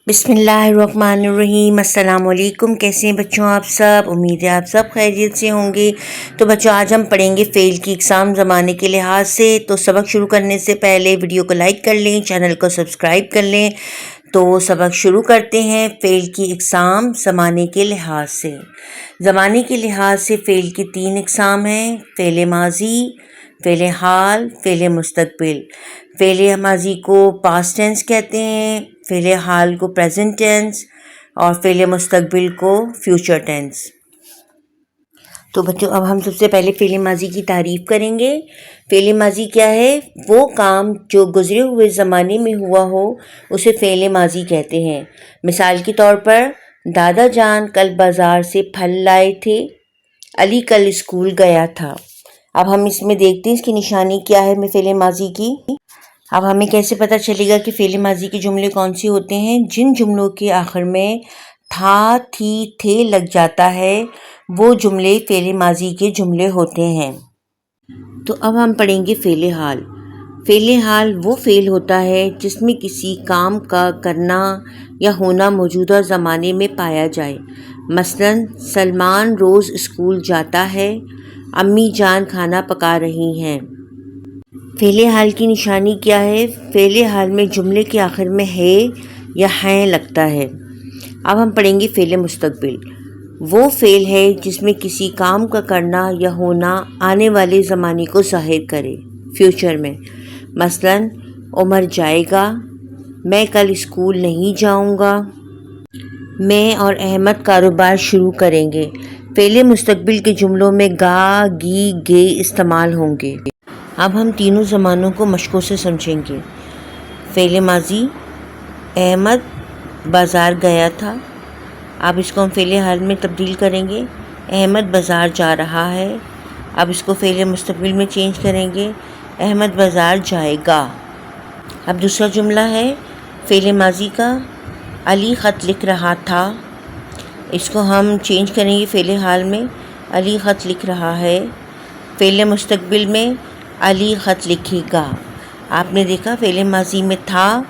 बिस्मिल्लाहिर्रहमानिर्रहीम। अस्सलाम वालेकुम। कैसे हैं बच्चों आप सब? उम्मीद है आप सब खैरियत से होंगे। तो बच्चों आज हम पढ़ेंगे फ़ेल की एग्ज़ाम ज़माने के लिहाज से। तो सबक शुरू करने से पहले वीडियो को लाइक कर लें, चैनल को सब्सक्राइब कर लें। तो सबक शुरू करते हैं। फ़ेल की एग्ज़ाम ज़माने के लिहाज से। ज़माने के लिहाज से फ़ेल की 3 एग्ज़ाम हैं: फ़ेल माजी, फ़ेल हाल, फ़ेल मुस्तक़बिल। फ़ेल माजी को पास्ट टेंस कहते हैं, फ़ेल हाल को प्रेजेंट टेंस और फ़ेल मुस्तक़बिल को फ्यूचर टेंस। तो बच्चों अब हम सबसे पहले फ़ेल माजी की तारीफ़ करेंगे। फ़ेल माजी क्या है? वो काम जो गुज़रे हुए ज़माने में हुआ हो उसे फ़ेल माजी कहते हैं। मिसाल के तौर पर दादा जान कल बाज़ार से फल लाए थे, अली कल स्कूल गया था। अब हम इसमें देखते हैं इसकी निशानी क्या है फ़ेल माजी की। अब हमें कैसे पता चलेगा कि फ़ेल माजी के जुमले कौन से होते हैं? जिन जुमलों के आखिर में था, थी, थे लग जाता है वो जुमले फ़ेल माजी के जुमले होते हैं। तो अब हम पढ़ेंगे फ़ेल हाल। फ़ेल हाल वो फ़ेल होता है जिसमें किसी काम का करना या होना मौजूदा ज़माने में पाया जाए। मसलन सलमान रोज़ स्कूल जाता है, अम्मी जान खाना पका रही हैं। फ़ेल हाल की निशानी क्या है? फ़ेल हाल में जुमले के आखिर में है या हैं लगता है। अब हम पढ़ेंगे फ़ेल मुस्तक़बिल। वो फ़ेल है जिसमें किसी काम का करना या होना आने वाले ज़माने को ज़ाहिर करे, फ्यूचर में। मसलन उमर जाएगा, मैं कल स्कूल नहीं जाऊंगा, मैं और अहमद कारोबार शुरू करेंगे। फ़ेल मुस्तक़बिल के जुमलों में गा, गी, गे इस्तेमाल होंगे। अब हम तीनों ज़मानों को मशकों से समझेंगे। फ़ेल माजी अहमद बाज़ार गया था। अब इसको हम फ़ेल हाल में तब्दील करेंगे। अहमद बाज़ार जा रहा है। अब इसको फ़ेल मुस्तक़बिल में चेंज करेंगे। अहमद बाज़ार जाएगा। अब दूसरा जुमला है फ़ेल माजी का, अली ख़त लिख रहा था। इसको हम चेंज करेंगे फ़ेल हाल में, अली ख़त लिख रहा है। फ़ेल मुस्तक़बिल में अली ख़त लिखेगा। आपने देखा फ़ेल माजी में था,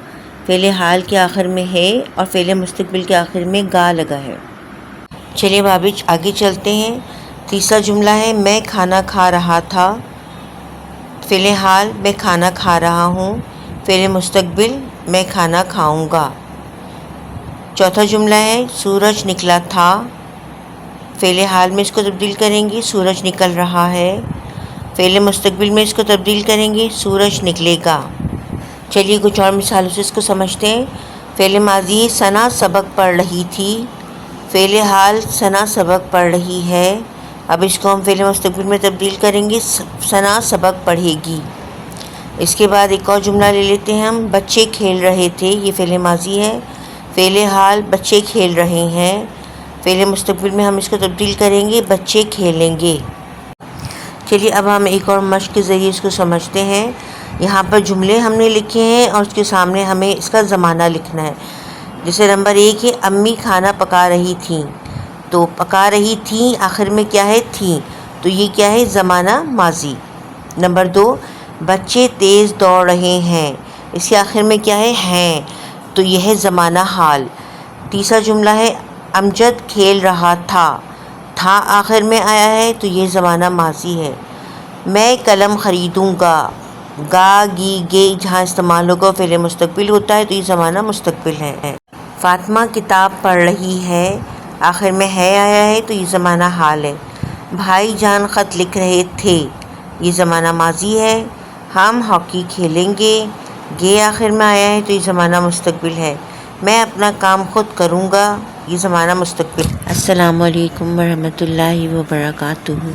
फ़ेल हाल के आखिर में है और फ़ेल मुस्तक़बिल के आखिर में गा लगा है। चलिए अब आगे चलते हैं। तीसरा जुमला है मैं खाना खा रहा था। फ़ेल हाल मैं खाना खा रहा हूँ, फ़ेल मुस्तक़बिल मैं खाना खाऊँगा। चौथा जुमला है सूरज निकला था। फ़ेल हाल में इसको तब्दील करेंगे, सूरज निकल रहा है। फ़ेल मुस्तक़बिल में इसको तब्दील करेंगे, सूरज निकलेगा। चलिए कुछ और मिसालों से इसको समझते हैं। फ़ेल माजी सना सबक पढ़ रही थी, फ़ेल हाल सना सबक पढ़ रही है। अब इसको हम फ़ेल मुस्तक़बिल में तब्दील करेंगे, सना सबक पढ़ेगी। इसके बाद एक और जुमला ले लेते हैं हम, बच्चे खेल रहे थे। ये फ़ेल माजी है। फ़ेल हाल बच्चे खेल रहे हैं, फ़ेल मुस्तक़बिल में हम इसको तब्दील करेंगे, बच्चे खेलेंगे। चलिए अब हम एक और मश्क के ज़रिए इसको समझते हैं। यहाँ पर जुमले हमने लिखे हैं और उसके सामने हमें इसका ज़माना लिखना है। जैसे नंबर 1 है अम्मी खाना पका रही थी। तो पका रही थी आखिर में क्या है? थी। तो ये क्या है? ज़माना माजी। नंबर 2 बच्चे तेज़ दौड़ रहे हैं। इसके आखिर में क्या है? हैं। तो यह है ज़माना हाल। तीसरा जुमला है अमजद खेल रहा था आखिर में आया है तो ये ज़माना माजी है। मैं कलम ख़रीदूँगा, गा, गी, गे जहाँ इस्तेमाल होगा फ़ेल मुस्तक़बिल होता है तो ये ज़माना मुस्तक़बिल है। फ़ातिमा किताब पढ़ रही है, आखिर में है आया है तो ये ज़माना हाल है। भाई जान ख़त लिख रहे थे, ये ज़माना माजी है। हम हॉकी खेलेंगे, गे आखिर में आया है तो ये ज़माना मुस्तक़बिल है। मैं अपना काम खुद करूँगा, ये ज़माना मुस्तक़बिल। अस्सलामु अलैकुम वरहमतुल्लाहि वबरकातुहू।